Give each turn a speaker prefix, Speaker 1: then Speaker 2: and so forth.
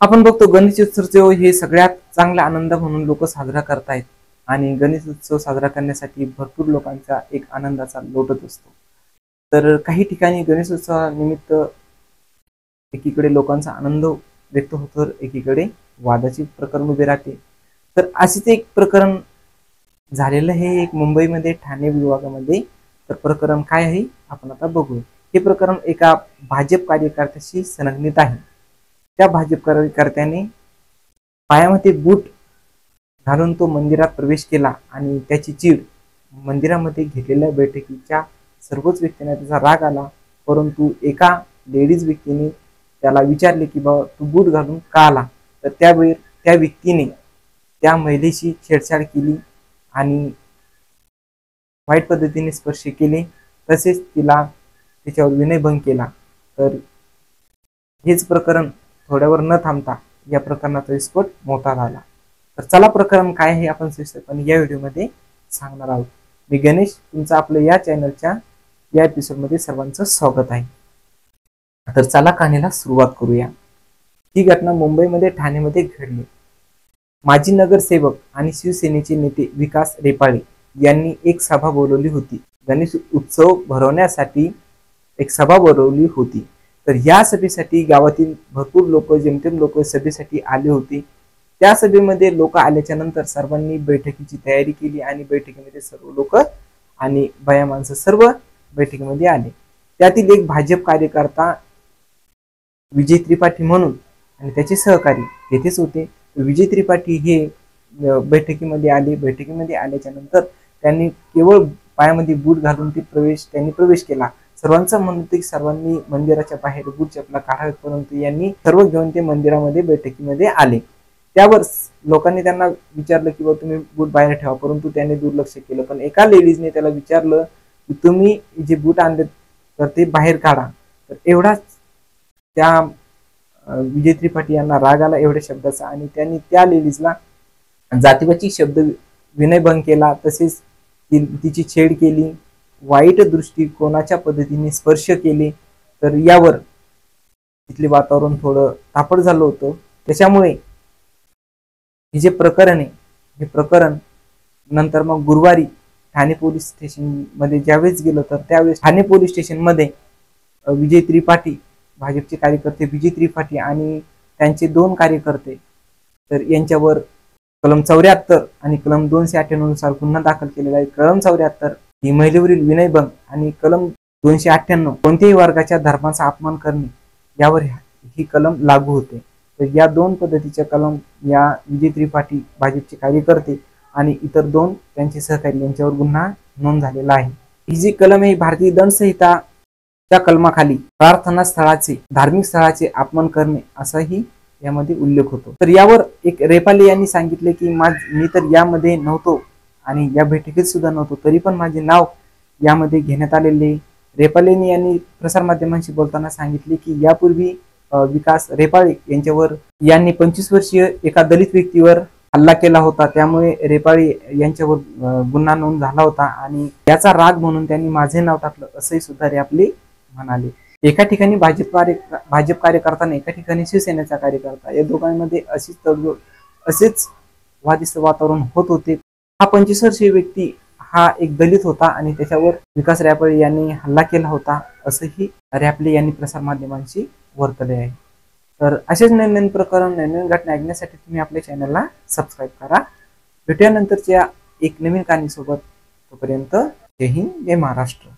Speaker 1: आपण बघतो गणेश उत्सव हे सगळ्यात चांगला आनंद म्हणून लोक साजरा करतायत आणि गणेश उत्सव साजरा करण्यासाठी भरपूर लोकांचा एक आनंदाचा लोटत असतो। तर काही ठिकाणी गणेश उत्सवानिमित्त एकीकडे लोकांचा आनंद व्यक्त होतो, एकीकडे वादाची प्रकरण उभे राहते। तर असेच एक प्रकरण झालेलं हे एक मुंबईमध्ये ठाणे विभागामध्ये। तर प्रकरण काय आहे आपण आता बघू। हे प्रकरण एका भाजप कार्यकर्त्याशी संलग्नित आहे। त्या भाजप कार्यकर्त्याने पायामध्ये बूट घालून तो मंदिरात प्रवेश केला आणि त्याची चीड मंदिरामध्ये घेतलेल्या बैठकीच्या सर्वच व्यक्तींना त्याचा राग आला। परंतु एका लेडीज व्यक्तीने त्याला विचारले की बाबा तू बूट घालून का आला, तर त्यावेळी त्या व्यक्तीने त्या महिलेशी छेडछाड केली आणि वाईट पद्धतीने स्पर्श केले, तसेच तिला तिच्यावर विनयभंग केला। तर हेच प्रकरण थोड्यावर न थांबता या प्रकरणाचा विस्फोट मोठा झाला। तर चला प्रकरण काय आहे आपण सविस्तरपणे या व्हिडिओमध्ये सांगणार आहोत। मी गणेश, तुमचं आपलं या चॅनलच्या या एपिसोडमध्ये सर्वांचं स्वागत आहे। तर चला कहाणीला सुरुवात करूया। ही घटना मुंबईमध्ये ठाणेमध्ये घडली। माजी नगरसेवक आणि शिवसेनेचे नेते विकास रेपाळे यांनी एक सभा बोलवली होती। गणेश उत्सव भरवण्यासाठी एक सभा बोलवली होती। तर या सभेसाठी गावातील भरपूर लोक, जेमतेम लोक सभेसाठी आले होते। त्या सभेमध्ये लोक आल्याच्या नंतर सर्वांनी बैठकीची तयारी केली आणि बैठकीमध्ये सर्व लोक आणि बाया माणसं सर्व बैठकीमध्ये आले। त्यातील एक भाजप कार्यकर्ता विजय त्रिपाठी म्हणून आणि त्याचे सहकारी तेथेच होते। विजय त्रिपाठी हे बैठकीमध्ये आले। बैठकीमध्ये आल्याच्या नंतर त्यांनी केवळ पायामध्ये बूट घालून त्यांनी प्रवेश केला। सर्वांचं म्हणणं होतं की सर्वांनी मंदिराच्या बाहेर बूट चपला काढावेत, परंतु यांनी सर्व घेऊन ते मंदिरामध्ये बैठकीमध्ये आले। त्यावर लोकांनी त्यांना विचारलं की बाबा तुम्ही बूट बाहेर ठेवा, परंतु त्यांनी दुर्लक्ष केलं। पण एका लेडीजने त्याला विचारलं की तुम्ही जे बूट आणले तर ते बाहेर काढा। तर एवढाच त्या विजय त्रिपाठी यांना राग आला एवढ्या शब्दाचा आणि त्यांनी त्या लेडीजला जातीवाचक शब्द विनयभंग केला, तसेच तिची छेड केली, वाईट दृष्टिकोनाच्या पद्धतीने स्पर्श केले। तर यावर तिथले वातावरण थोडं तापट झालं होतं। त्याच्यामुळे हे जे प्रकरण आहे हे प्रकरण नंतर मग गुरुवारी ठाणे पोलीस स्टेशन मध्ये ज्यावेळेस गेलो तर त्यावेळेस ठाणे पोलीस स्टेशन मध्ये विजय त्रिपाठी, भाजपचे कार्यकर्ते विजय त्रिपाठी आणि त्यांचे 2 कार्यकर्ते तर यांच्यावर कलम 74 आणि कलम 298 नुसार गुन्हा दाखल केलेला आहे। कलम 74 ही महिलेवरील विनयभंग आणि कलम 298 कोणत्याही वर्गाच्या धर्माचा अपमान करणे यावर ही कलम लागू होते। तर या 2 पद्धतीच्या कलम या विजय त्रिपाठी भाजपचे कार्यकर्ते आणि इतर 2 त्यांचे सहकारी यांच्यावर गुन्हा नोंद झालेला आहे। ही जी कलम आहे भारतीय दंड संहिता त्या कलमाखाली प्रार्थना स्थळाचे, धार्मिक स्थळाचे अपमान करणे असाही यामध्ये उल्लेख होतो। तर यावर एक रेपाले यांनी सांगितले की मी तर यामध्ये नव्हतो आणि या बैठकीत सुद्धा नव्हतो, तरी पण माझे नाव यामध्ये घेण्यात आलेले। रेपालेनी यांनी प्रसारमाध्यमांशी बोलताना सांगितले की यापूर्वी विकास रेपाळे यांनी 25 वर्षीय एका दलित व्यक्तीवर हल्ला केला होता, त्यामुळे रेपाळे यांच्यावर गुन्हा नोंद झाला होता आणि याचा राग म्हणून त्यांनी माझे नाव टाकलं असंही सुद्धा रेपाले म्हणाले। एका ठिकाणी भाजप कार्यकर्ता एका ठिकाणी शिवसेनेचा कार्यकर्ता, या दोघांमध्ये अशीच तडजोड, असेच वादिस्त वातावरण होत होते। हा 25 वर्षीय व्यक्ती हा एक दलित होता आणि त्याच्यावर विकास रेपाळे यांनी हल्ला केला होता असंही रेपाळे यांनी प्रसारमाध्यमांशी वर्तवले आहे। तर असेच नवीन प्रकरण, नवीन घटना ऐकण्यासाठी तुम्ही आपल्या चॅनलला सबस्क्राईब करा। भेटूया नंतरच्या एक नवीन कहाणी सोबत। तोपर्यंत जय हिंद, जय महाराष्ट्र।